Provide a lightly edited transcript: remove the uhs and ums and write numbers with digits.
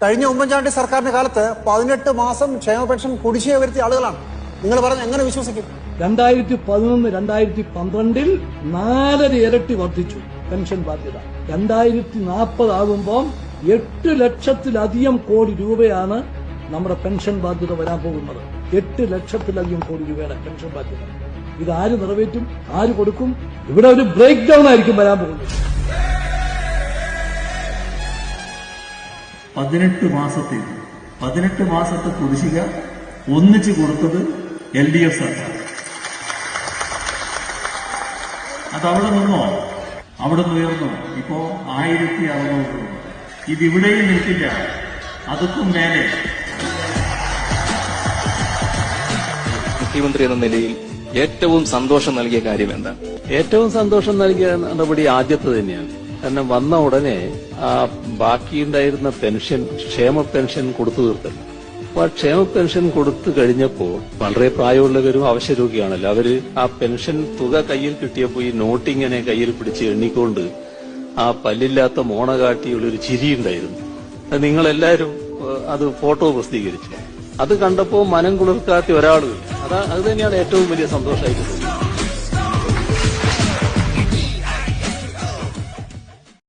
കഴിഞ്ഞ ഉമ്മൻചാണ്ടി സർക്കാരിന്റെ കാലത്ത് 18 മാസം ക്ഷേമ പെൻഷൻ കുടിശ്ശിക വരുത്തിയ ആളുകളാണ്. നിങ്ങൾ പറഞ്ഞ് എങ്ങനെ വിശ്വസിക്കും? 2011, 2012 4 ഇരട്ടി വർദ്ധിച്ചു പെൻഷൻ ബാധ്യത. 2040 ആകുമ്പോൾ 8 ലക്ഷത്തിലധികം കോടി രൂപയാണ് നമ്മുടെ പെൻഷൻ ബാധ്യത വരാൻ പോകുന്നത്. 8 ലക്ഷത്തിലധികം കോടി രൂപയുടെ പെൻഷൻ ബാധ്യത. ഇത് ആര് നിറവേറ്റും? ആര് കൊടുക്കും? ഇവിടെ ഒരു ബ്രേക്ക് ഡൌൺ ആയിരിക്കും വരാൻ പോകുന്നത്. 18 മാസത്തെ കുടിശ്ശിക ഒന്നിച്ചു കൊടുത്തത് LDF സർക്കാർ. അതവിടെ നിന്നോ? അവിടെ ഉയർന്നു. ഇപ്പോ 1600 രൂപ. ഇതിവിടെയും നിൽക്കില്ല, അതുക്കും മേലെ. മുഖ്യമന്ത്രി എന്ന നിലയിൽ ഏറ്റവും സന്തോഷം നൽകിയ കാര്യം എന്താണ്? ഏറ്റവും സന്തോഷം നൽകിയ നടപടി ആദ്യത്തെ തന്നെയാണ്. കാരണം വന്ന ഉടനെ ആ ബാക്കിയുണ്ടായിരുന്ന പെൻഷൻ, ക്ഷേമ പെൻഷൻ കൊടുത്തു തീർത്തല്ലോ. അപ്പൊ ആ ക്ഷേമ പെൻഷൻ കൊടുത്തു കഴിഞ്ഞപ്പോൾ വളരെ പ്രായമുള്ളവരും അവശരോഗിയാണല്ലോ, അവര് ആ പെൻഷൻ തുക കയ്യിൽ കിട്ടിയപ്പോ ഈ നോട്ടിങ്ങനെ കയ്യിൽ പിടിച്ച് എണ്ണിക്കൊണ്ട് ആ പല്ലില്ലാത്ത മോണ കാട്ടിയുള്ളൊരു ചിരിയുണ്ടായിരുന്നു. അത് നിങ്ങളെല്ലാവരും അത് ഫോട്ടോ പ്രസിദ്ധീകരിച്ചു. അത് കണ്ടപ്പോ മനം കുളിർക്കാത്ത ഒരാളും അത് തന്നെയാണ് ഏറ്റവും വലിയ സന്തോഷമായിട്ട്.